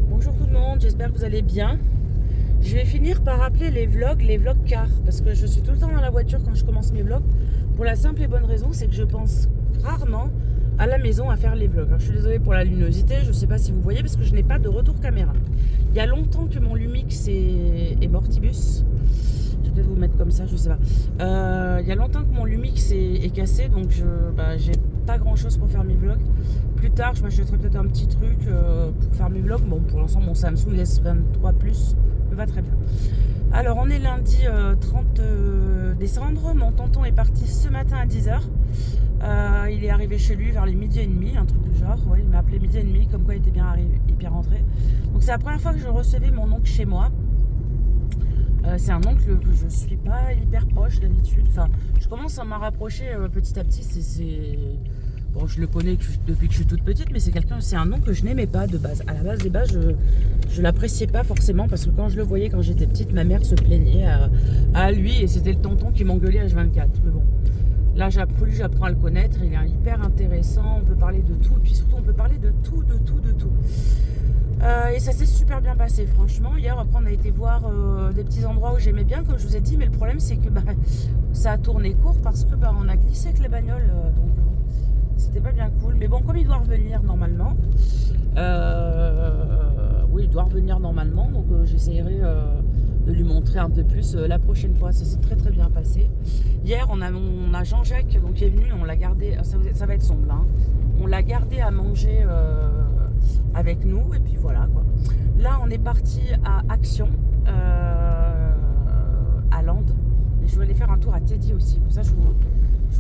Bonjour tout le monde, j'espère que vous allez bien. Je vais finir par appeler les vlogs cars, parce que je suis tout le temps dans la voiture quand je commence mes vlogs, pour la simple et bonne raison, c'est que je pense rarement à la maison à faire les vlogs. Alors, je suis désolée pour la luminosité, je ne sais pas si vous voyez, parce que je n'ai pas de retour caméra. Il y a longtemps que mon Lumix est mortibus. Je vais vous mettre comme ça, je sais pas. Il y a longtemps que mon Lumix est cassé, donc j'ai pas grand chose pour faire mes vlogs. Plus tard, je m'achèterai peut-être un petit truc pour faire mes vlogs. Bon, pour l'instant, mon Samsung S23 Plus me va très bien. Alors, on est lundi 30 décembre. Mon tonton est parti ce matin à 10h. Il est arrivé chez lui vers les midi et demi, un truc du genre. Ouais, il m'a appelé midi et demi, comme quoi il était bien arrivé et bien rentré. Donc, c'est la première fois que je recevais mon oncle chez moi. C'est un oncle que je suis pas hyper proche d'habitude. Enfin, je commence à m'en rapprocher petit à petit. Bon, je le connais depuis que je suis toute petite, mais c'est un nom que je n'aimais pas de base. À la base des bases, je l'appréciais pas forcément parce que quand je le voyais quand j'étais petite, ma mère se plaignait à lui et c'était le tonton qui m'engueulait H24. Mais bon, là j'apprends à le connaître. Il est hyper intéressant. On peut parler de tout et puis surtout on peut parler de tout. Et ça s'est super bien passé, franchement. Hier, après, on a été voir des petits endroits où j'aimais bien, comme je vous ai dit. Mais le problème, c'est que ça a tourné court parce que on a glissé avec les bagnoles. Donc, c'était pas bien cool. Mais bon, comme il doit revenir normalement, oui, il doit revenir normalement. Donc, j'essaierai de lui montrer un peu plus la prochaine fois. Ça s'est très très bien passé. Hier, on a Jean-Jacques donc, qui est venu. On l'a gardé. Ça va être sombre, hein. On l'a gardé à manger avec nous et puis voilà quoi. Là on est parti à Action à Lande et je vais aller faire un tour à Teddy aussi, comme ça je vous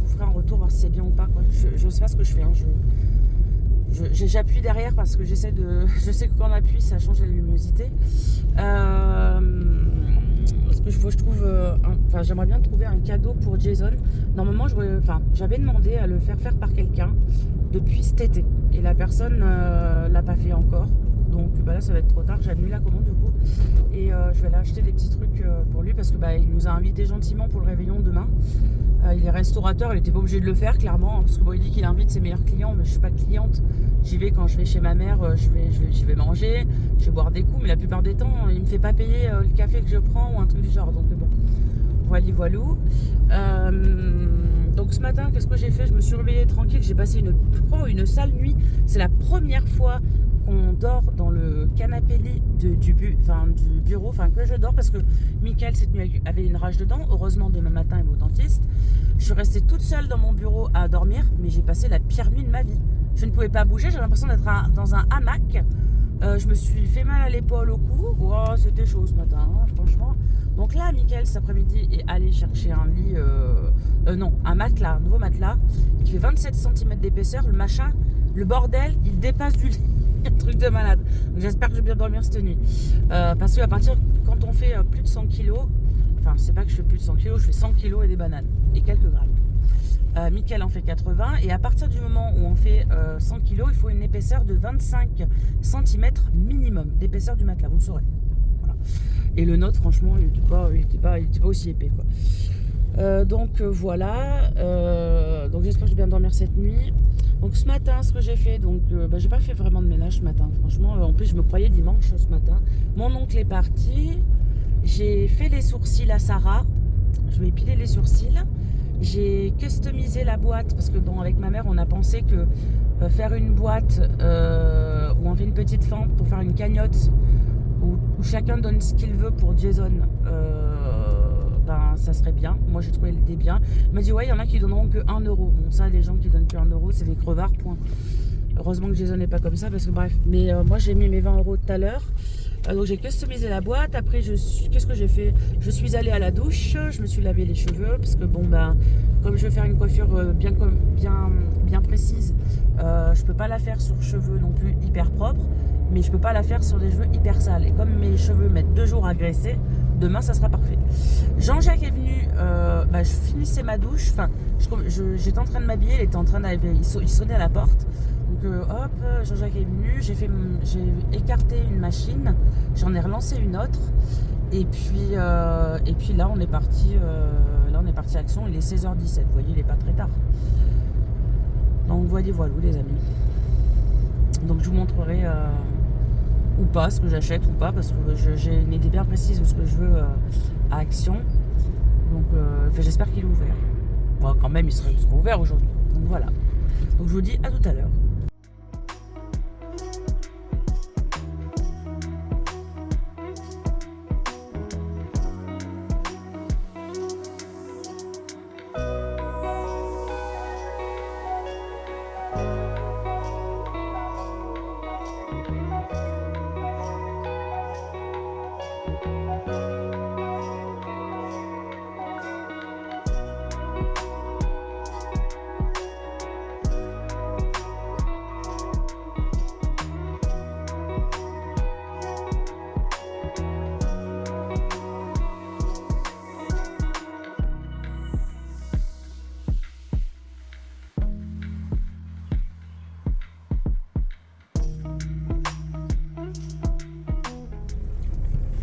ferai un retour voir si c'est bien ou pas quoi. Je sais pas ce que je fais hein. J'appuie derrière parce que je sais que quand on appuie ça change la luminosité. Parce que je trouve j'aimerais bien trouver un cadeau pour Jason. Normalement j'avais demandé à le faire par quelqu'un depuis cet été et la personne l'a pas fait encore, donc là ça va être trop tard, j'annule la commande du coup et je vais aller acheter des petits trucs pour lui parce que il nous a invités gentiment pour le réveillon demain. Il est restaurateur, il était pas obligé de le faire clairement hein, parce que il dit qu'il invite ses meilleurs clients, mais je suis pas cliente, j'y vais quand je vais chez ma mère, j'y vais manger, je vais boire des coups, mais la plupart des temps il me fait pas payer le café que je prends ou un truc du genre, donc bon, voilou. Donc ce matin, qu'est-ce que j'ai fait? Je me suis réveillée tranquille, j'ai passé une sale nuit. C'est la première fois qu'on dort dans le canapé-lit du bureau, que je dors parce que Michael cette nuit avait une rage dedans. Heureusement demain matin il va au dentiste. Je suis restée toute seule dans mon bureau à dormir, mais j'ai passé la pire nuit de ma vie. Je ne pouvais pas bouger, j'avais l'impression d'être dans un hamac. Je me suis fait mal à l'épaule, au cou. Wow, c'était chaud ce matin, hein, franchement. Donc là, Michael, cet après-midi, est allé chercher un lit, un matelas, un nouveau matelas, qui fait 27 cm d'épaisseur. Le machin, le bordel, il dépasse du lit. Un truc de malade. Donc j'espère que je vais bien dormir cette nuit. Parce qu'à partir, quand on fait plus de 100 kg, c'est pas que je fais plus de 100 kg, je fais 100 kg et des bananes. Et quelques grammes. Michael en fait 80 et à partir du moment où on fait 100 kg, il faut une épaisseur de 25 cm minimum d'épaisseur du matelas, vous le saurez. Voilà. Et le nôtre, franchement, il était pas aussi épais quoi. Donc voilà. Donc j'espère que je vais bien dormir cette nuit. Donc ce matin, ce que j'ai fait, j'ai pas fait vraiment de ménage ce matin. Franchement, en plus je me croyais dimanche ce matin. Mon oncle est parti. J'ai fait les sourcils à Sarah. Je vais épiler les sourcils. J'ai customisé la boîte parce que avec ma mère on a pensé que faire une boîte où on fait une petite fente pour faire une cagnotte où chacun donne ce qu'il veut pour Jason, ça serait bien. Moi j'ai trouvé l'idée bien. Il m'a dit ouais, il y en a qui donneront que 1 euro. Bon, ça, les gens qui donnent que 1 euro, c'est des crevards, point. Heureusement que Jason n'est pas comme ça parce que bref. Mais moi j'ai mis mes 20 euros tout à l'heure. Donc j'ai customisé la boîte. Après qu'est-ce que j'ai fait? Je suis allée à la douche, je me suis lavé les cheveux parce que comme je veux faire une coiffure bien précise, je peux pas la faire sur cheveux non plus hyper propres, mais je peux pas la faire sur des cheveux hyper sales. Et comme mes cheveux mettent 2 jours à graisser, demain ça sera parfait. Jean-Jacques est venu, je finissais ma douche, J'étais en train de m'habiller, il était en train il sonnait à la porte. Donc hop, Jean-Jacques est venu, j'ai écarté une machine, j'en ai relancé une autre. Et puis là on est parti à Action, il est 16h17, vous voyez, il est pas très tard. Donc voilà les amis. Donc je vous montrerai ou pas ce que j'achète ou pas, parce que j'ai une idée bien précise de ce que je veux à Action. Donc j'espère qu'il est ouvert. Bon, quand même il sera ouvert aujourd'hui. Donc voilà. Donc je vous dis à tout à l'heure.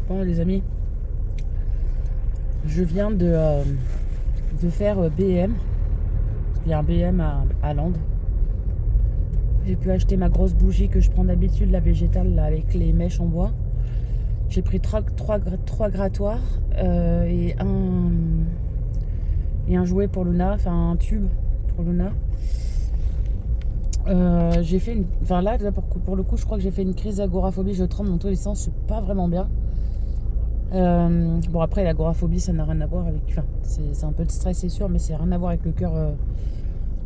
Bon les amis, je viens de faire BM. Il y a un BM à Lande. J'ai pu acheter ma grosse bougie que je prends d'habitude, la végétale là, avec les mèches en bois. J'ai pris trois grattoirs et un jouet pour Luna, enfin un tube pour Luna. J'ai fait là pour le coup je crois que j'ai fait une crise d'agoraphobie, je tremble dans tous les sens, c'est pas vraiment bien. Bon après l'agoraphobie ça n'a rien à voir avec, c'est un peu de stress c'est sûr, mais c'est rien à voir avec le cœur.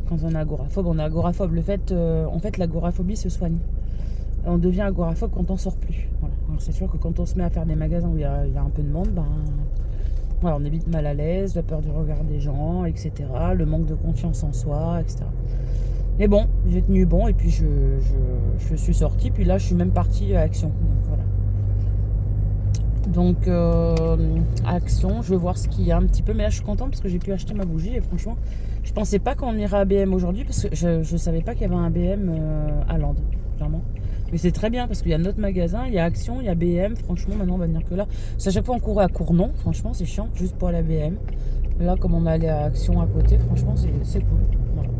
Quand on est agoraphobe, on est agoraphobe. En fait l'agoraphobie se soigne. On devient agoraphobe quand on sort plus. Voilà. Alors c'est sûr que quand on se met à faire des magasins où il y a un peu de monde, voilà, on est vite mal à l'aise, la peur du regard des gens, etc. Le manque de confiance en soi, etc. Mais bon, j'ai tenu bon et puis je suis sortie. Puis là, je suis même partie à Action. Donc voilà. Donc à Action, je vais voir ce qu'il y a un petit peu. Mais là, je suis contente parce que j'ai pu acheter ma bougie. Et franchement, je pensais pas qu'on irait à BM aujourd'hui parce que je savais pas qu'il y avait un BM à Lande, clairement. Mais c'est très bien parce qu'il y a notre magasin, il y a Action, il y a BM. Franchement, maintenant, on va venir que là. Parce qu'à chaque fois, on courait à Cournon. Franchement, c'est chiant, juste pour aller à BM. Là, comme on allait à Action à côté, franchement, c'est cool. Voilà.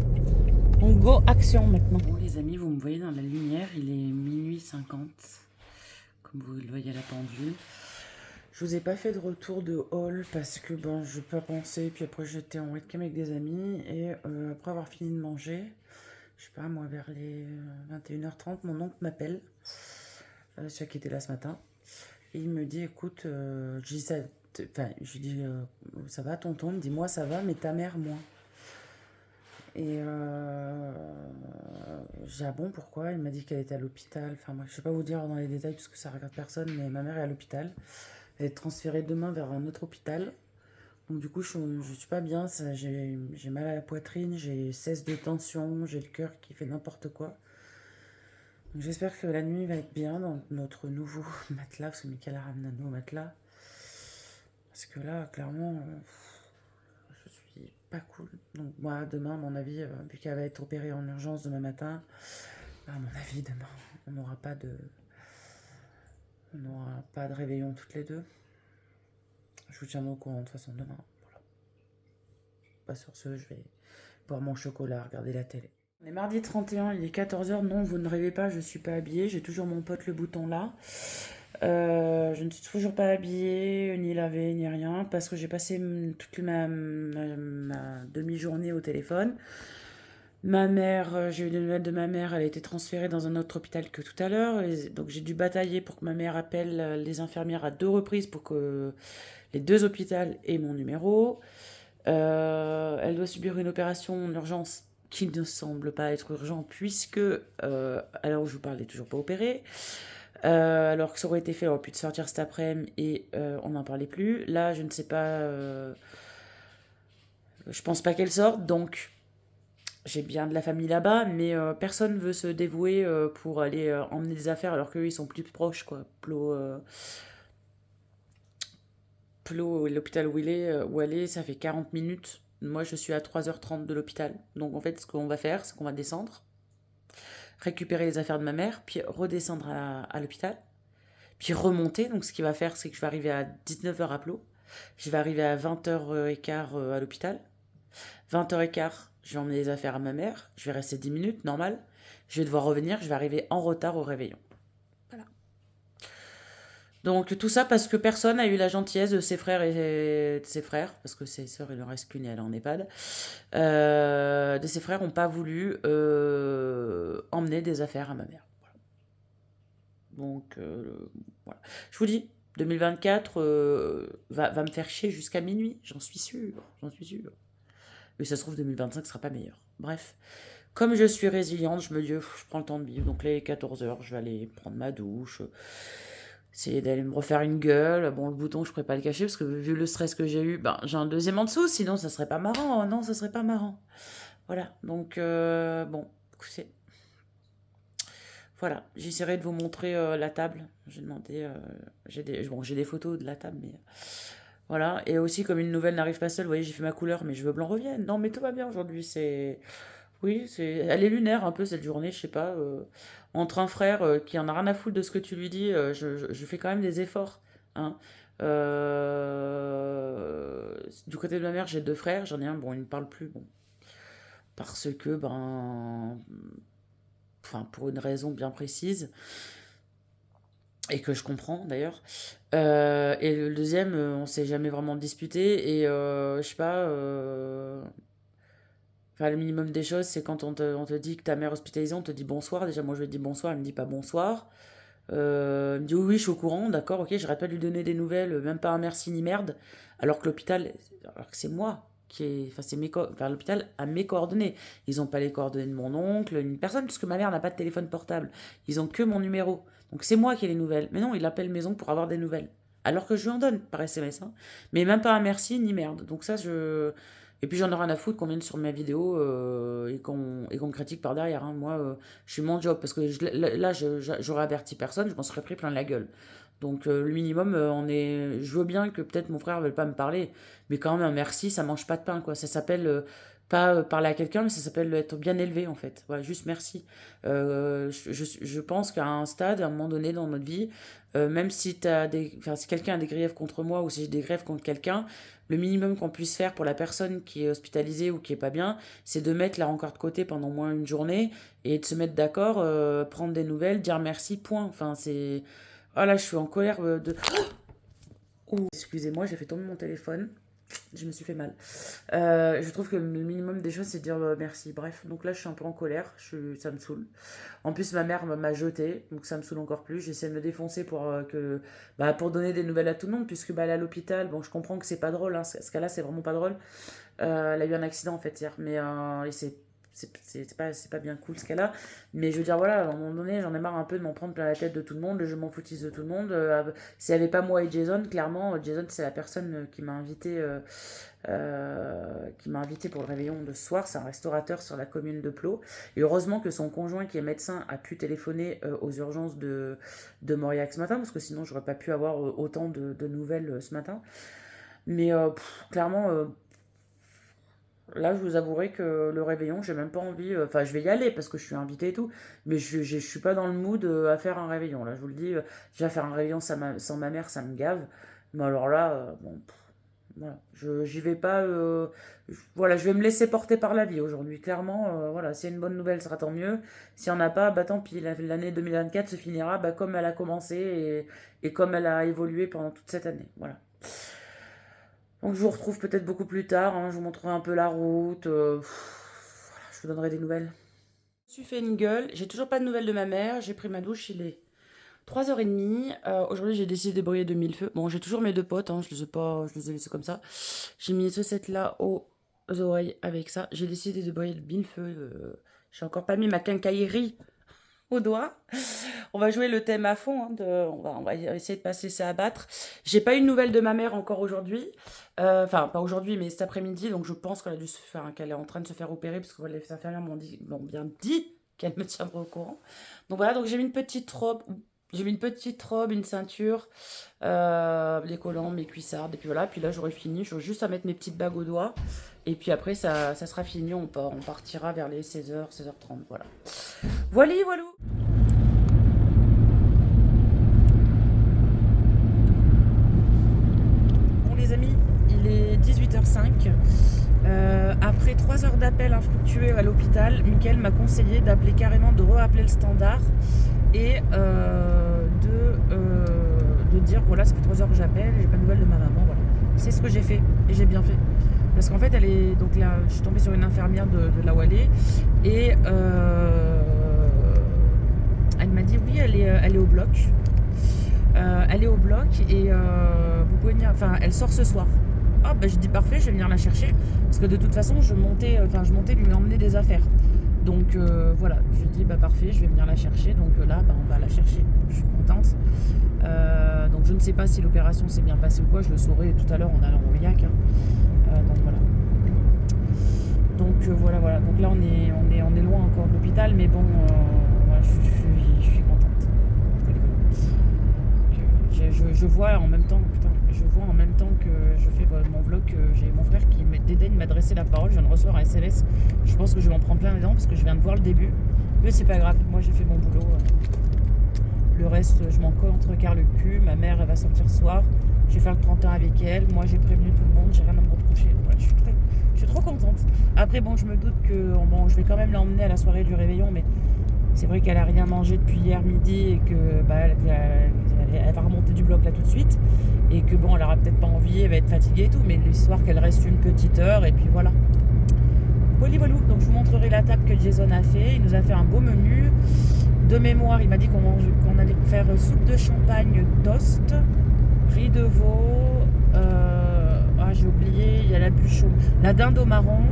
Donc, go Action maintenant. Bon, les amis, vous me voyez dans la lumière. Il est minuit 50. Comme vous le voyez à la pendule. Je vous ai pas fait de retour de haul parce que bon, je peux pas penser. Puis après, j'étais en webcam avec des amis. Et après avoir fini de manger, je sais pas, moi, vers les 21h30, mon oncle m'appelle. Celui qui était là ce matin. Et il me dit, écoute, je dis ça. Je dis, ça va tonton? Il me dit, moi ça va, mais ta mère, moi. Et j'ai dit, ah bon, pourquoi? Il m'a dit qu'elle était à l'hôpital. Enfin, moi, je sais pas vous dire dans les détails parce que ça regarde personne, mais ma mère est à l'hôpital. Elle est transférée demain vers un autre hôpital. Donc du coup, je suis pas bien, j'ai mal à la poitrine, j'ai 16 de tension, j'ai le cœur qui fait n'importe quoi. Donc j'espère que la nuit va être bien dans notre nouveau matelas, parce que Mickaël a ramené un nouveau matelas. Parce que là, clairement, je suis pas cool. Donc moi, demain, à mon avis, vu qu'elle va être opérée en urgence demain matin, à mon avis, demain, on n'aura pas de réveillon toutes les deux. Je vous tiendrai au courant de toute façon demain. Voilà. Pas sur ce, je vais boire mon chocolat, regarder la télé. On est mardi 31, il est 14h. Non, vous ne rêvez pas, je ne suis pas habillée. J'ai toujours mon pote le bouton là. Je ne suis toujours pas habillée, ni lavée, ni rien. Parce que j'ai passé toute ma demi-journée au téléphone. Ma mère, j'ai eu des nouvelles de ma mère, elle a été transférée dans un autre hôpital que tout à l'heure. Donc j'ai dû batailler pour que ma mère appelle les infirmières à 2 reprises pour que les 2 hôpitaux aient mon numéro. Elle doit subir une opération en urgence qui ne semble pas être urgente puisque, alors je vous parle, elle n'est toujours pas opérée. Alors que ça aurait été fait, elle aurait pu sortir cet après-midi et on n'en parlait plus. Là, je ne sais pas, je pense pas qu'elle sorte, donc j'ai bien de la famille là-bas, mais personne veut se dévouer pour aller emmener des affaires alors qu'eux ils sont plus proches, quoi. Plot, l'hôpital où elle est, ça fait 40 minutes. Moi, je suis à 3h30 de l'hôpital. Donc, en fait, ce qu'on va faire, c'est qu'on va descendre, récupérer les affaires de ma mère, puis redescendre à l'hôpital, puis remonter. Donc, ce qu'il va faire, c'est que je vais arriver à 19h à Plot. Je vais arriver à 20h15 à l'hôpital. 20h15, je vais emmener les affaires à ma mère. Je vais rester 10 minutes, normal. Je vais devoir revenir. Je vais arriver en retard au réveillon. Voilà. Donc tout ça parce que personne n'a eu la gentillesse de ses frères et de ses frères, parce que ses sœurs, il n'en reste qu'une et elle est en EHPAD, de ses frères n'ont pas voulu emmener des affaires à ma mère. Voilà. Donc voilà. Je vous dis, 2024 va me faire chier jusqu'à minuit, j'en suis sûre, j'en suis sûre. Mais ça se trouve, 2025 sera pas meilleur. Bref, comme je suis résiliente, je me dis, je prends le temps de vivre. Donc là, il est 14h, je vais aller prendre ma douche, essayer d'aller me refaire une gueule. Bon, le bouton, je pourrais pas le cacher parce que vu le stress que j'ai eu, ben, j'ai un deuxième en dessous, sinon ça serait pas marrant. Non, ça serait pas marrant. Voilà, donc bon, écoutez. Voilà, j'essaierai de vous montrer la table. J'ai demandé, j'ai des photos de la table, mais voilà. Et aussi, comme une nouvelle n'arrive pas seule, vous voyez, j'ai fait ma couleur, mais je veux blanc revienne. Non, mais tout va bien aujourd'hui. Oui, elle est lunaire un peu cette journée, je sais pas. Entre un frère qui en a rien à foutre de ce que tu lui dis, je fais quand même des efforts. Hein. Du côté de ma mère, j'ai deux frères. J'en ai un, bon, il ne parle plus, bon, parce que, ben, enfin, pour une raison bien précise et que je comprends d'ailleurs. Et le deuxième, on s'est jamais vraiment disputé et je sais pas. Enfin, le minimum des choses, c'est quand on te dit que ta mère est hospitalisée, on te dit bonsoir. Déjà, moi, je lui dis bonsoir, elle me dit pas bonsoir. Elle me dit oui, oui, je suis au courant, d'accord, ok, j'arrête pas de lui donner des nouvelles, même pas un merci ni merde. Alors que l'hôpital, alors que c'est moi qui est, enfin, enfin, l'hôpital a mes coordonnées. Ils ont pas les coordonnées de mon oncle, une personne, puisque ma mère n'a pas de téléphone portable. Ils ont que mon numéro. Donc c'est moi qui ai les nouvelles. Mais non, il appelle mes oncles pour avoir des nouvelles. Alors que je lui en donne par SMS, hein. Mais même pas un merci ni merde. Donc ça, je. Et puis j'en ai rien à foutre qu'on vienne sur ma vidéo et qu'on me critique par derrière. Hein. Moi, je suis mon job parce que là, j'aurais averti personne, je m'en serais pris plein la gueule. Donc le minimum, je veux bien que peut-être mon frère ne veuille pas me parler, mais quand même un merci, ça mange pas de pain, quoi. Ça s'appelle pas parler à quelqu'un, mais ça s'appelle être bien élevé en fait. Voilà, juste merci. Je pense qu'à un stade, à un moment donné dans notre vie, même si si quelqu'un a des griefs contre moi ou si j'ai des griefs contre quelqu'un, le minimum qu'on puisse faire pour la personne qui est hospitalisée ou qui est pas bien, c'est de mettre la rancœur de côté pendant au moins une journée et de se mettre d'accord, prendre des nouvelles, dire merci, point. Enfin, c'est. Ah là, je suis en colère de. Oh, excusez-moi, j'ai fait tomber mon téléphone. Je me suis fait mal. Je trouve que le minimum des choses, c'est de dire merci. Bref, donc là, je suis un peu en colère. Ça me saoule. En plus, ma mère m'a jeté, donc ça me saoule encore plus. J'essaie de me défoncer pour donner des nouvelles à tout le monde, puisque elle est à l'hôpital. Bon, je comprends que c'est pas drôle. Hein. Ce cas-là, c'est vraiment pas drôle. Elle a eu un accident en fait hier, mais et c'est pas bien cool ce cas-là. Mais je veux dire, voilà, à un moment donné, j'en ai marre un peu de m'en prendre plein la tête de tout le monde. Je m'en foutise de tout le monde. S'il n'y avait pas moi et Jason, clairement, Jason, c'est la personne qui m'a invité pour le réveillon de ce soir. C'est un restaurateur sur la commune de Plot. Et heureusement que son conjoint, qui est médecin, a pu téléphoner aux urgences de Mauriac ce matin, parce que sinon, j'aurais pas pu avoir autant de nouvelles ce matin. Mais clairement. Là, je vous avouerai que le réveillon, j'ai même pas envie. Enfin, je vais y aller parce que je suis invitée et tout, mais je suis pas dans le mood à faire un réveillon. Là, je vous le dis, déjà faire un réveillon sans ma mère, ça me gave. Mais alors là, bon, voilà, j'y vais pas. Voilà, je vais me laisser porter par la vie aujourd'hui. Clairement, voilà, s'il y a une bonne nouvelle, ce sera tant mieux. S'il y en a pas, bah tant pis. L'année 2024 se finira bah, comme elle a commencé et comme elle a évolué pendant toute cette année. Voilà. Donc je vous retrouve peut-être beaucoup plus tard, hein, je vous montrerai un peu la route, voilà, je vous donnerai des nouvelles. Je me suis fait une gueule, j'ai toujours pas de nouvelles de ma mère, j'ai pris ma douche, il est 3h30. Aujourd'hui j'ai décidé de briller de millefeuilles. Bon, j'ai toujours mes deux potes, hein, je les ai laissés comme ça. J'ai mis ce set là aux oreilles avec ça. J'ai décidé de briller de millefeuilles. J'ai encore pas mis ma quincaillerie au doigt. On va jouer le thème à fond. Hein, on va essayer de passer ça à battre. J'ai pas eu de nouvelles de ma mère encore aujourd'hui. Enfin, pas aujourd'hui, mais cet après-midi. Donc, je pense qu'elle est en train de se faire opérer parce que les infirmières m'ont bien dit qu'elle me tiendrait au courant. Donc voilà. Donc j'ai mis une petite robe. J'ai mis une petite robe, une ceinture, des collants, mes cuissardes, et puis voilà. Puis là, j'aurais fini. J'aurais juste à mettre mes petites bagues au doigt. Et puis après, ça sera fini. On partira vers les 16h, 16h30. Voilà. Voilà, voilà. Bon, les amis, il est 18h05. Après 3 heures d'appel infructueux à l'hôpital, Mickaël m'a conseillé d'appeler carrément, de re-appeler le standard et de dire voilà, ça fait 3 heures que j'appelle, j'ai pas de nouvelles de ma maman. Voilà. C'est ce que j'ai fait et j'ai bien fait. Parce qu'en fait, elle est. Donc là, je suis tombée sur une infirmière de là où elle est et elle m'a dit oui, elle est au bloc. Elle est au bloc et vous pouvez venir. Enfin, elle sort ce soir. Ah bah je dis parfait, je vais venir la chercher parce que de toute façon je montais lui emmener des affaires. Donc voilà, je dis bah parfait, je vais venir la chercher. Donc là bah, on va la chercher. Je suis contente. Donc je ne sais pas si l'opération s'est bien passée ou quoi, je le saurai tout à l'heure en allant au RIAC. Donc voilà. Donc voilà. Donc là on est loin encore de l'hôpital, mais bon voilà, je suis contente. Je vois en même temps, que je fais mon vlog, que j'ai mon frère qui dédaigne m'adresser la parole. Je viens de recevoir un SMS. Je pense que je vais m'en prendre plein les dents parce que je viens de voir le début. Mais c'est pas grave, moi j'ai fait mon boulot. Le reste, je m'en contrecarre le cul. Ma mère, elle va sortir ce soir. Je vais faire le 31 avec elle. Moi j'ai prévenu tout le monde, j'ai rien à me reprocher. Voilà, je suis trop contente. Après, bon, je me doute que je vais quand même l'emmener à la soirée du réveillon, mais c'est vrai qu'elle a rien mangé depuis hier midi et que bah, elle va remonter du bloc là tout de suite et que bon, elle aura peut-être pas envie, elle va être fatiguée et tout, mais l'histoire qu'elle reste une petite heure et puis voilà. Voilà. Donc je vous montrerai la table que Jason a fait. Il nous a fait un beau menu. De mémoire, il m'a dit qu'on allait faire soupe de champagne, toast, riz de veau, j'ai oublié, il y a la bûche, la dinde au marron,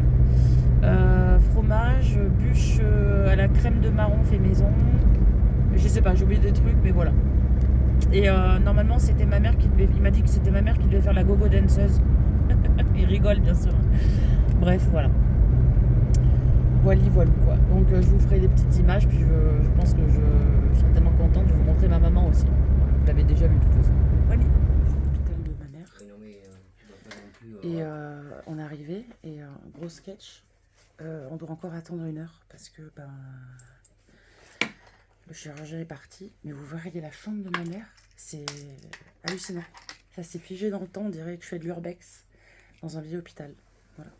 fromage, bûche à la crème de marron fait maison. Je sais pas, j'ai oublié des trucs, mais voilà. Et normalement, c'était ma mère il m'a dit que c'était ma mère qui devait faire la gogo danseuse. Il rigole, bien sûr. Bref, voilà. Voilà quoi. Donc je vous ferai des petites images, puis je pense que je serai tellement contente de vous montrer ma maman aussi. Vous l'avez déjà vu de toute façon. Voilà. L'hôpital de ma mère. Et on est arrivé et gros sketch. On doit encore attendre 1 heure parce que le chirurgien est parti. Mais vous verriez la chambre de ma mère, c'est hallucinant. Ça s'est figé dans le temps, on dirait que je fais de l'urbex dans un vieil hôpital. Voilà.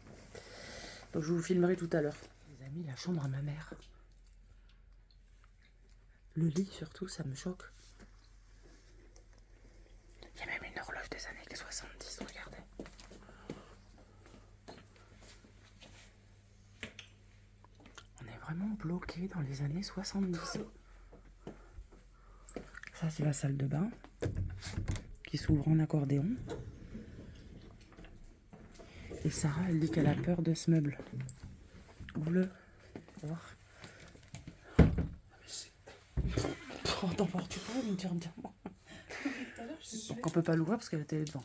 Donc je vous filmerai tout à l'heure. Les amis, la chambre à ma mère. Le lit surtout, ça me choque. Il y a même une horloge des années 70, regardez. On est vraiment bloqué dans les années 70. Ça, c'est la salle de bain qui s'ouvre en accordéon. Et Sarah, elle dit qu'elle a peur de ce meuble. Ouvre-le. Voir. T'emportes pas, me dire moi. Donc on peut pas l'ouvrir parce qu'elle était devant.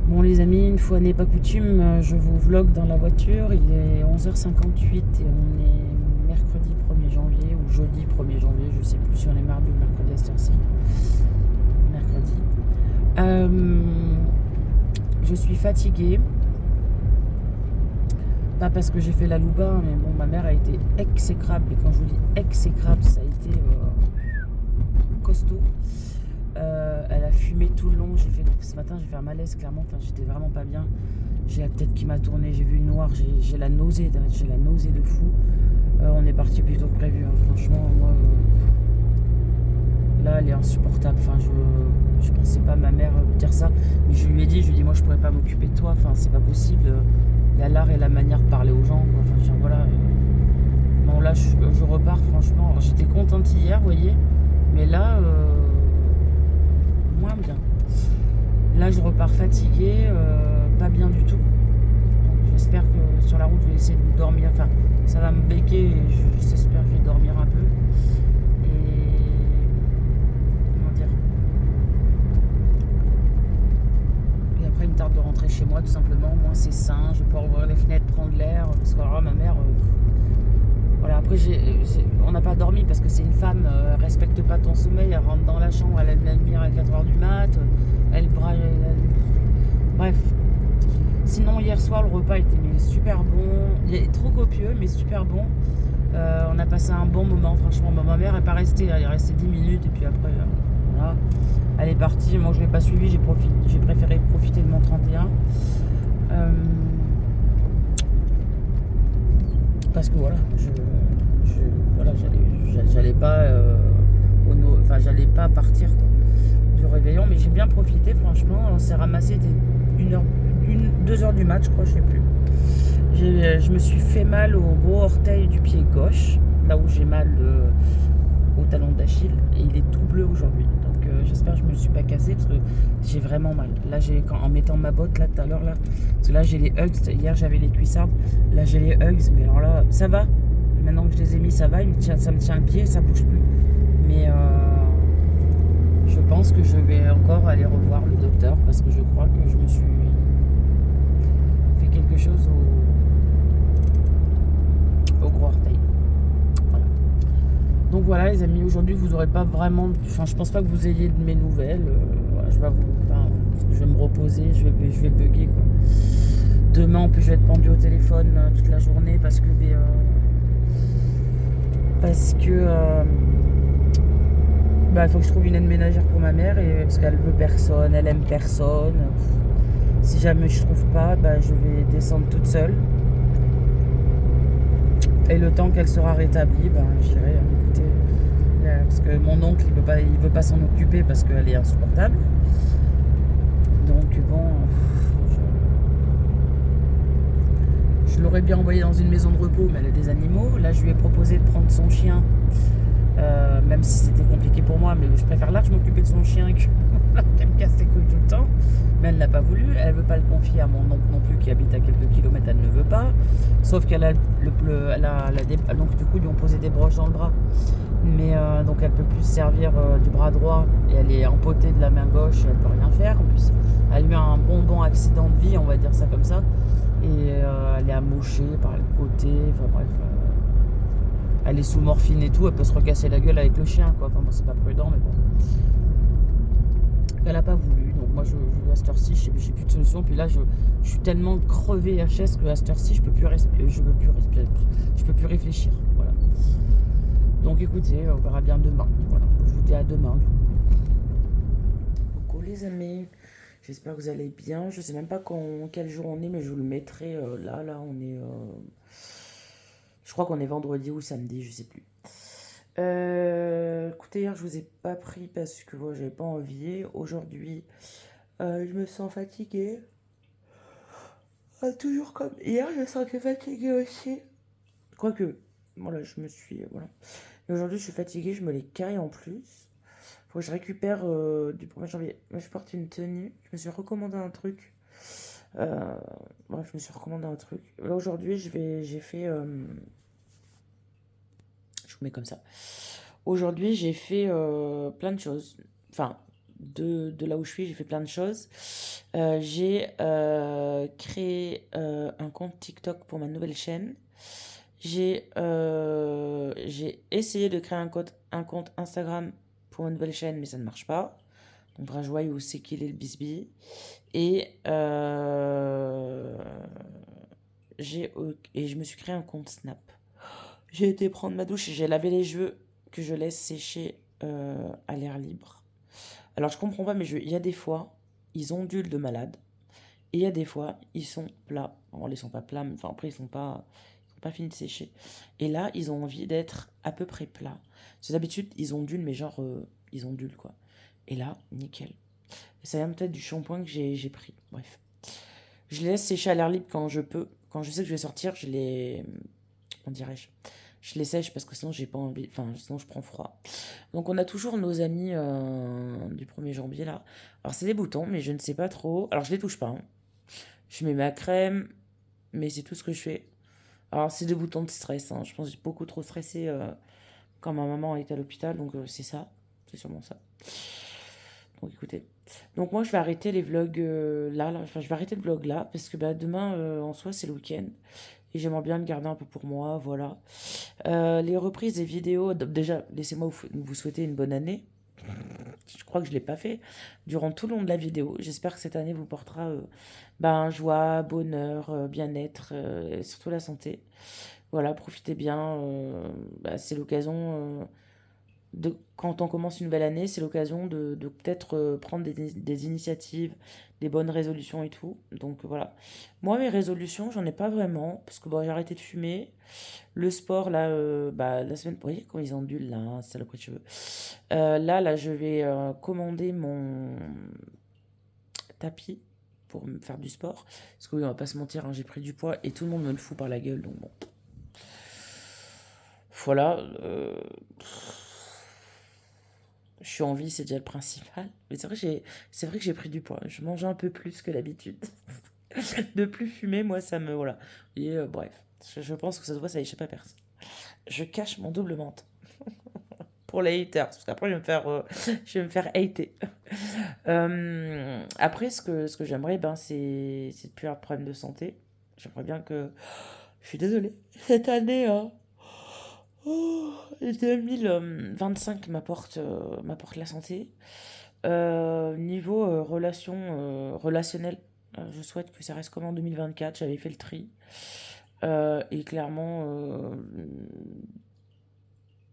Bon les amis, une fois n'est pas coutume, je vous vlog dans la voiture. Il est 11h58 et on est mercredi 1er janvier ou jeudi 1er janvier. Je sais plus si on est mardi ou mercredi à cette heure-ci. Mercredi. Je suis fatiguée. Pas parce que j'ai fait la louba, mais bon, ma mère a été exécrable. Et quand je vous dis exécrable, ça a été costaud. Elle a fumé tout le long. Ce matin, j'ai fait un malaise, clairement. Enfin, j'étais vraiment pas bien. J'ai la tête qui m'a tourné, j'ai vu le noir, j'ai la nausée de fou. On est parti plus tôt que prévu. Hein. Franchement, moi, là, elle est insupportable. Enfin, je pensais pas ma mère dire ça, mais je lui ai dit, moi, je pourrais pas m'occuper de toi. Enfin, c'est pas possible. Il y a l'art et la manière de parler aux gens, quoi. Enfin, voilà. Non, là, je repars, franchement. Alors, j'étais contente hier, vous voyez. Mais là, moins bien. Là, je repars fatiguée, pas bien du tout. Donc, j'espère que sur la route, je vais essayer de dormir. Enfin, ça va me béquer et j'espère que je vais dormir un peu. Et... comment dire ? Et après, il me tarde de rentrer chez moi, tout simplement. Moi, c'est sain. Je vais pouvoir ouvrir les fenêtres, prendre l'air. Parce que alors, ma mère... voilà, après, on n'a pas dormi parce que c'est une femme, elle respecte pas ton sommeil, elle rentre dans la chambre, elle allume la lumière à 4h du mat, bref, Sinon, hier soir, le repas était super bon. Il est trop copieux, mais super bon. On a passé un bon moment, franchement. Ma mère n'est pas restée, elle est restée 10 minutes. Et puis après, voilà, elle est partie. Moi, je ne l'ai pas suivie, j'ai préféré profiter de mon 31. Parce que voilà, voilà, j'allais pas, j'allais pas partir quoi, du réveillon, mais j'ai bien profité, franchement. On s'est ramassé dès 2 heures du match, je crois, je sais plus. Je me suis fait mal au gros orteil du pied gauche, là où j'ai mal au talon d'Achille, et il est tout bleu aujourd'hui. Donc j'espère que je me suis pas cassé parce que j'ai vraiment mal. Là, en mettant ma botte là tout à l'heure là, parce que là j'ai les hugs. Hier j'avais les cuissardes, là j'ai les hugs, mais alors là ça va. Maintenant que je les ai mis, ça va. Ça me tient le pied, ça bouge plus. Mais je pense que je vais encore aller revoir le docteur parce que je crois que je me suis fait quelque chose au gros orteil. Voilà. Donc voilà les amis, aujourd'hui vous n'aurez pas vraiment, je pense pas que vous ayez de mes nouvelles. Voilà, parce que je vais me reposer, je vais bugger quoi. Demain en plus je vais être pendu au téléphone toute la journée parce que il faut que je trouve une aide ménagère pour ma mère parce qu'elle veut personne, elle aime personne. Si jamais je trouve pas, je vais descendre toute seule. Et le temps qu'elle sera rétablie, j'irai écouter. Parce que mon oncle, il veut pas s'en occuper parce qu'elle est insupportable. Donc bon, je l'aurais bien envoyée dans une maison de repos, mais elle a des animaux. Là, je lui ai proposé de prendre son chien, même si c'était compliqué pour moi, mais je préfère largement m'occuper de son chien qu'elle me casse les couilles tout le temps. Mais elle n'a pas voulu, elle veut pas le confier à mon oncle non plus qui habite à quelques kilomètres, elle ne veut pas. Sauf qu'elle a donc du coup ils lui ont posé des broches dans le bras. Mais donc elle peut plus se servir du bras droit et elle est amputée de la main gauche, elle peut rien faire. En plus, elle a eu un bon accident de vie, on va dire ça comme ça. Et elle est amochée par le côté, enfin bref. Elle est sous morphine et tout, elle peut se recasser la gueule avec le chien quoi. Enfin bon, c'est pas prudent, mais bon. Elle a pas voulu, donc moi à cette heure-ci j'ai plus de solution. Puis là je suis tellement crevée HS que à cette heure-ci je peux plus respirer, je peux plus réfléchir. Voilà. Donc écoutez, on verra bien demain. Voilà, je vous dis à demain. Coucou les amis, j'espère que vous allez bien. Je sais même pas quel jour on est, mais je vous le mettrai là on est. Je crois qu'on est vendredi ou samedi, je sais plus. Écoutez, hier je vous ai pas pris parce que j'avais pas envie. Aujourd'hui, je me sens fatiguée. Toujours comme hier, je me sentais fatiguée aussi. Quoique, voilà, je me suis. Voilà. Et aujourd'hui, je suis fatiguée, je me les caille en plus. Faut que je récupère du 1er janvier. Moi, je porte une tenue. Je me suis recommandé un truc. Bref, je me suis recommandé un truc. Là, aujourd'hui, j'ai fait. Je vous mets comme ça. Aujourd'hui, j'ai fait plein de choses. Enfin, de là où je suis, j'ai fait plein de choses. J'ai créé un compte TikTok pour ma nouvelle chaîne. J'ai essayé de créer un compte Instagram pour ma nouvelle chaîne, mais ça ne marche pas. Donc, je vois où c'est qu'il est le bisbille. Et je me suis créé un compte Snap. J'ai été prendre ma douche et j'ai lavé les cheveux que je laisse sécher à l'air libre. Alors je comprends pas, mais il y a des fois, ils ondulent de malade. Et il y a des fois, ils sont plats. Bon, ils sont pas plats, mais après ils sont pas finis de sécher. Et là, ils ont envie d'être à peu près plats. C'est d'habitude, ils ondulent, mais genre, ils ondulent quoi. Et là, nickel. Et ça vient peut-être du shampoing que j'ai pris. Bref. Je les laisse sécher à l'air libre quand je peux. Quand je sais que je vais sortir, je les... Comment dirais-je ? Je les sèche parce que sinon j'ai pas envie, enfin sinon je prends froid. Donc on a toujours nos amis du 1er janvier là. Alors c'est des boutons mais je ne sais pas trop. Alors je les touche pas. Hein. Je mets ma crème mais c'est tout ce que je fais. Alors c'est des boutons de stress. Hein. Je pense que j'ai beaucoup trop stressé quand ma maman est à l'hôpital. Donc c'est ça. C'est sûrement ça. Donc écoutez. Donc moi je vais arrêter les vlogs là. Enfin je vais arrêter le vlog là parce que demain en soi c'est le week-end. Et j'aimerais bien le garder un peu pour moi, voilà. Les reprises des vidéos, déjà, laissez-moi vous souhaiter une bonne année. Je crois que je ne l'ai pas fait durant tout le long de la vidéo. J'espère que cette année vous portera joie, bonheur, bien-être et surtout la santé. Voilà, profitez bien. C'est l'occasion quand on commence une nouvelle année, c'est l'occasion de peut-être prendre des initiatives, des bonnes résolutions et tout. Donc voilà. Moi, mes résolutions, j'en ai pas vraiment, parce que bon, j'ai arrêté de fumer. Le sport, là, la semaine, vous voyez quand ils ondulent, là, hein, saloperie de cheveux. Là, je vais commander mon tapis pour me faire du sport. Parce que oui, on va pas se mentir, hein, j'ai pris du poids et tout le monde me le fout par la gueule. Donc bon, voilà. Je suis en vie, c'est déjà le principal. Mais c'est vrai que j'ai pris du poids. Je mange un peu plus que l'habitude. De plus fumer, moi, ça me... Voilà. Et bref, je pense que ça se voit, ça échappe à personne. Je cache mon double menton. Pour les haters, parce qu'après, je vais me faire hater. Après, ce que j'aimerais, c'est de plus avoir de problème de santé. J'aimerais bien que... Je suis désolée. Cette année, hein, 2025 m'apporte la santé. Niveau relationnel, je souhaite que ça reste comme en 2024. J'avais fait le tri. Et clairement,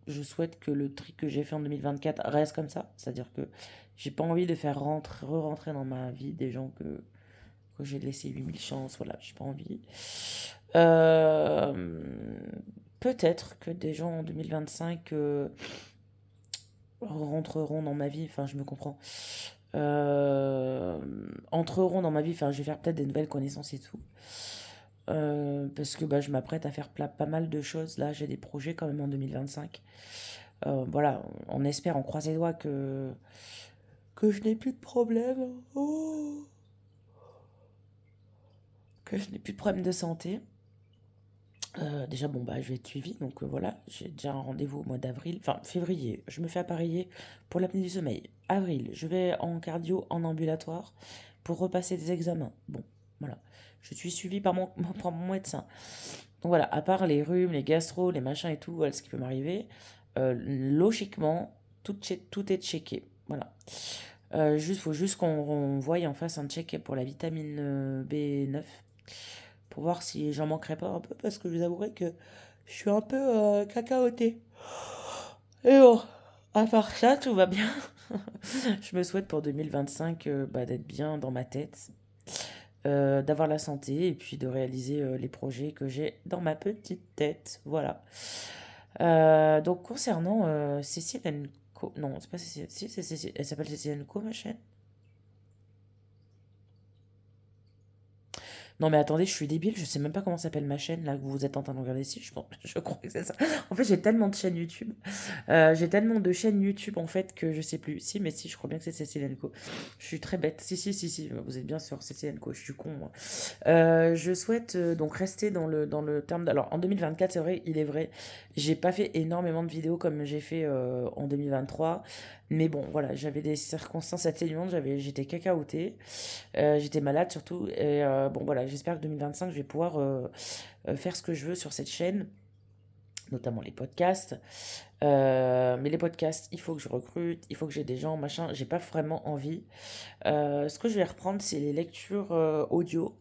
je souhaite que le tri que j'ai fait en 2024 reste comme ça. C'est-à-dire que j'ai pas envie de faire re-rentrer dans ma vie des gens que j'ai laissé 8000 chances. Voilà, j'ai pas envie. Euh, Peut-être que des gens en 2025 rentreront dans ma vie, enfin je me comprends, entreront dans ma vie, enfin je vais faire peut-être des nouvelles connaissances et tout. Parce que je m'apprête à faire pas mal de choses. Là, j'ai des projets quand même en 2025. Voilà, on espère, on croise les doigts que je n'ai plus de problème. Oh, que je n'ai plus de problème de santé. Déjà, bon, je vais être suivie, donc voilà, j'ai déjà un rendez-vous au mois d'avril, enfin février, je me fais appareiller pour l'apnée du sommeil. Avril, je vais en cardio en ambulatoire pour repasser des examens. Bon, voilà, je suis suivie par par mon médecin. Donc voilà, à part les rhumes, les gastro, les machins et tout, voilà ce qui peut m'arriver, logiquement, tout est checké. Voilà. Faut juste qu'on voie en face un check pour la vitamine B9 pour voir si j'en manquerais pas un peu parce que je vous avouerai que je suis un peu cacaotée. Et bon, à part ça, tout va bien. Je me souhaite pour 2025 d'être bien dans ma tête, d'avoir la santé et puis de réaliser les projets que j'ai dans ma petite tête. Voilà. Donc concernant Cécile Co, non, c'est pas Cécile, si, elle s'appelle Cécile Co, ma chaîne. Non mais attendez, je suis débile, je sais même pas comment s'appelle ma chaîne là que vous êtes en train de regarder ici, je crois que c'est ça. En fait, j'ai tellement de chaînes YouTube. J'ai tellement de chaînes YouTube en fait que je sais plus. Si, mais si, je crois bien que c'est Cécile Co. Je suis très bête. Si, vous êtes bien sur Cécile Co, je suis con moi. Je souhaite donc rester dans le terme alors en 2024, c'est vrai, il est vrai, j'ai pas fait énormément de vidéos comme j'ai fait en 2023. Mais bon, voilà, j'avais des circonstances atténuantes, j'étais cacaotée. J'étais malade surtout. Et bon, voilà, j'espère que 2025, je vais pouvoir faire ce que je veux sur cette chaîne, notamment les podcasts. Mais les podcasts, il faut que je recrute, il faut que j'ai des gens, machin. J'ai pas vraiment envie. Ce que je vais reprendre, c'est les lectures audio.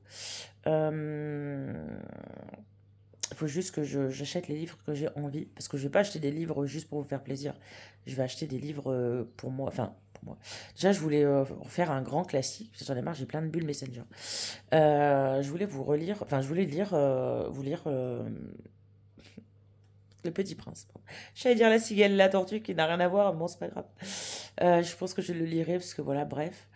Il faut juste que j'achète les livres que j'ai envie. Parce que je vais pas acheter des livres juste pour vous faire plaisir. Je vais acheter des livres pour moi. Enfin, pour moi. Déjà, je voulais faire un grand classique. Parce que j'en ai marre, j'ai plein de bulles Messenger. Je voulais vous relire. Enfin, je voulais vous lire Le Petit Prince. Bon. J'allais dire La Cigale et la Tortue qui n'a rien à voir. Bon, c'est pas grave. Je pense que je le lirai parce que voilà, bref.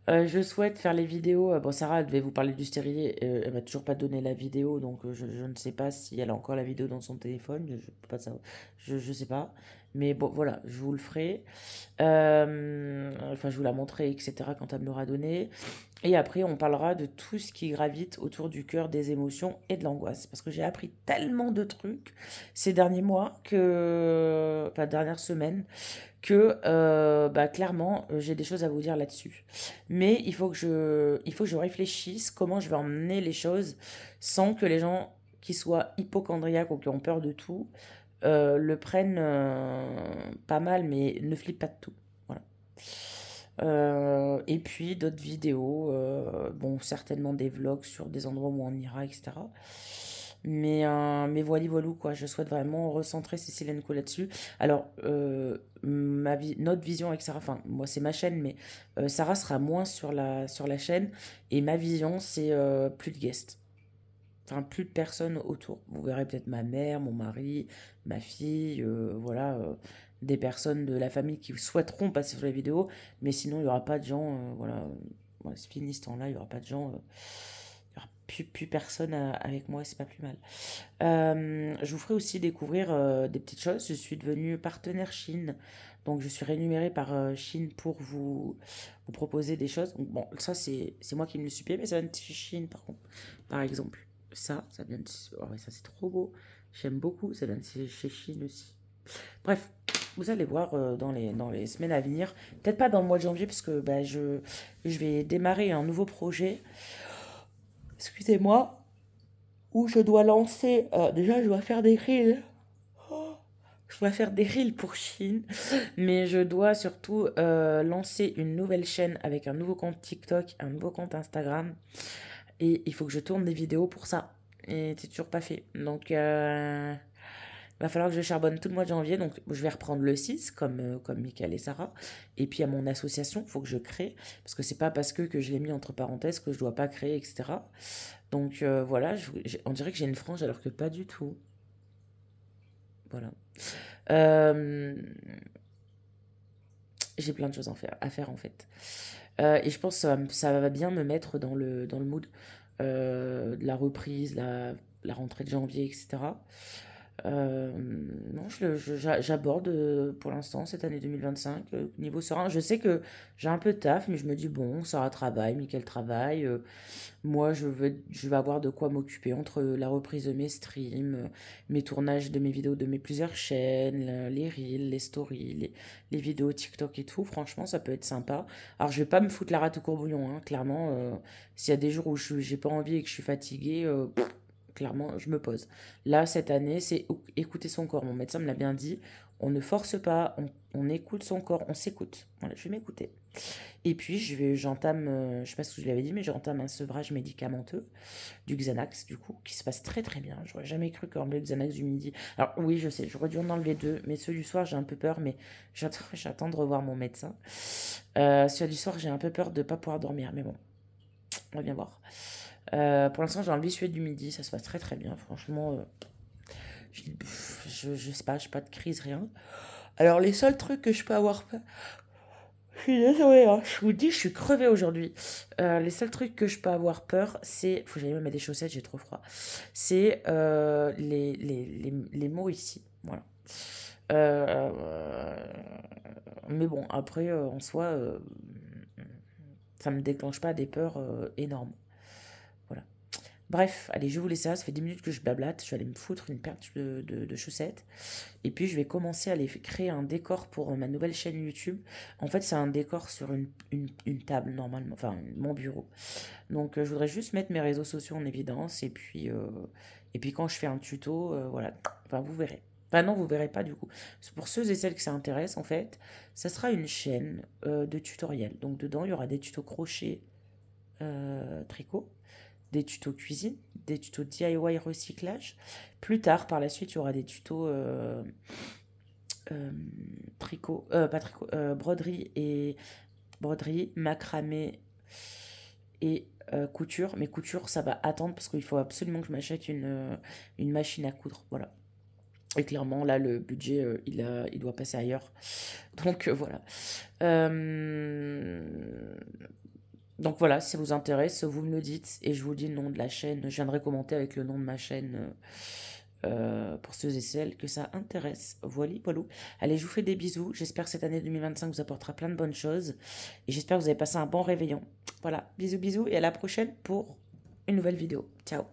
Je souhaite faire les vidéos. Bon, Sarah, elle devait vous parler du stérilet. Elle m'a toujours pas donné la vidéo, donc je ne sais pas si elle a encore la vidéo dans son téléphone. Je peux pas savoir. Je sais pas. Mais bon, voilà, je vous le ferai. Enfin, je vous la montrerai, etc. quand elle me l'aura donné. Et après, on parlera de tout ce qui gravite autour du cœur, des émotions et de l'angoisse. Parce que j'ai appris tellement de trucs ces derniers mois enfin, dernières semaines, que clairement, j'ai des choses à vous dire là-dessus. Mais il faut que je réfléchisse comment je vais emmener les choses sans que les gens qui soient hypocondriaques ou qui ont peur de tout le prennent pas mal, mais ne flippent pas de tout. Et puis d'autres vidéos, bon, certainement des vlogs sur des endroits où on ira, etc. Mais voilà, voilà, quoi. Je souhaite vraiment recentrer Cécile Co là-dessus. Alors, notre vision avec Sarah, enfin, moi, c'est ma chaîne, mais Sarah sera moins sur la chaîne. Et ma vision, c'est plus de guests. Enfin, plus de personnes autour. Vous verrez peut-être ma mère, mon mari, ma fille, voilà, des personnes de la famille qui souhaiteront passer sur les vidéos, mais sinon, il n'y aura pas de gens, voilà, voilà, c'est fini ce temps-là, il n'y aura pas de gens, il n'y aura plus personne avec moi, c'est pas plus mal. Je vous ferai aussi découvrir des petites choses. Je suis devenue partenaire Chine, donc je suis rémunérée par Chine pour vous proposer des choses. Donc, bon, ça, c'est moi qui me le suis payé, mais ça vient de Chine, par contre, par exemple. Ça vient de... Oh ouais, ça c'est trop beau. J'aime beaucoup. Ça vient de chez Chine aussi. Bref, vous allez voir dans les semaines à venir. Peut-être pas dans le mois de janvier, parce que bah, je vais démarrer un nouveau projet. Excusez-moi. Où je dois lancer... déjà, je dois faire des reels. Je dois faire des reels pour Chine. Mais je dois surtout lancer une nouvelle chaîne avec un nouveau compte TikTok, un nouveau compte Instagram. Et il faut que je tourne des vidéos pour ça. Et c'est toujours pas fait. Donc, va falloir que je charbonne tout le mois de janvier. Donc, je vais reprendre le 6, comme Michael et Sarah. Et puis, à mon association, il faut que je crée. Parce que c'est pas parce que je l'ai mis entre parenthèses que je dois pas créer, etc. Donc, voilà. On dirait que j'ai une frange alors que pas du tout. Voilà. Euh, j'ai plein de choses à faire en fait. Et je pense que ça va bien me mettre dans le mood de la reprise, la rentrée de janvier, etc. Euh, non, j'aborde pour l'instant cette année 2025 niveau serein. Je sais que j'ai un peu de taf, mais je me dis bon, Sarah travaille, Mickaël travaille. Moi, je vais avoir de quoi m'occuper entre la reprise de mes streams, mes tournages de mes vidéos de mes plusieurs chaînes, les reels, les stories, les vidéos TikTok et tout. Franchement, ça peut être sympa. Alors, je vais pas me foutre la rate au courbouillon, hein, clairement. S'il y a des jours où j'ai pas envie et que je suis fatiguée, clairement, je me pose. Là, cette année, c'est écouter son corps. Mon médecin me l'a bien dit. On ne force pas, on écoute son corps, on s'écoute. Voilà, je vais m'écouter. Et puis, j'entame, je sais pas si je l'avais dit, mais j'entame un sevrage médicamenteux du Xanax, du coup, qui se passe très très bien. J'aurais jamais cru qu'enlever le Xanax du midi. Alors, oui, je sais, j'aurais dû en enlever deux, mais celui du soir, j'ai un peu peur, mais j'attends de revoir mon médecin. Celui du soir, j'ai un peu peur de ne pas pouvoir dormir, mais bon, on va bien voir. Pour l'instant, j'ai enlevé celui du midi, ça se passe très très bien, franchement. Je sais pas, j'ai pas de crise, rien. Alors, les seuls trucs que je peux avoir peur. Je suis désolée, hein. Je vous dis, je suis crevée aujourd'hui. Les seuls trucs que je peux avoir peur, c'est. Faut que j'aille me mettre des chaussettes, j'ai trop froid. C'est les mots ici. Voilà. Euh, mais bon, après, en soi, ça me déclenche pas des peurs énormes. Voilà. Bref, allez, je vais vous laisser là. Ça fait 10 minutes que je blablate. Je vais aller me foutre une paire de chaussettes. Et puis, je vais commencer à aller créer un décor pour ma nouvelle chaîne YouTube. En fait, c'est un décor sur une table, normalement. Enfin, mon bureau. Donc, je voudrais juste mettre mes réseaux sociaux en évidence. Et puis quand je fais un tuto, voilà. Enfin, vous verrez. Enfin, non, vous verrez pas du coup. Pour ceux et celles que ça intéresse, en fait, ça sera une chaîne de tutoriels. Donc, dedans, il y aura des tutos crochet, tricot, des tutos cuisine, des tutos DIY recyclage. Plus tard, par la suite, il y aura des tutos tricot, pas tricot, broderie, macramé et couture. Mais couture, ça va attendre parce qu'il faut absolument que je m'achète une machine à coudre. Voilà. Et clairement, là, le budget, il doit passer ailleurs. Donc, voilà. Euh, Donc voilà, si ça vous intéresse, vous me le dites et je vous dis le nom de la chaîne. Je viendrai commenter avec le nom de ma chaîne pour ceux et celles que ça intéresse. Voilà, voilà. Allez, je vous fais des bisous. J'espère que cette année 2025 vous apportera plein de bonnes choses et j'espère que vous avez passé un bon réveillon. Voilà, bisous, bisous et à la prochaine pour une nouvelle vidéo. Ciao.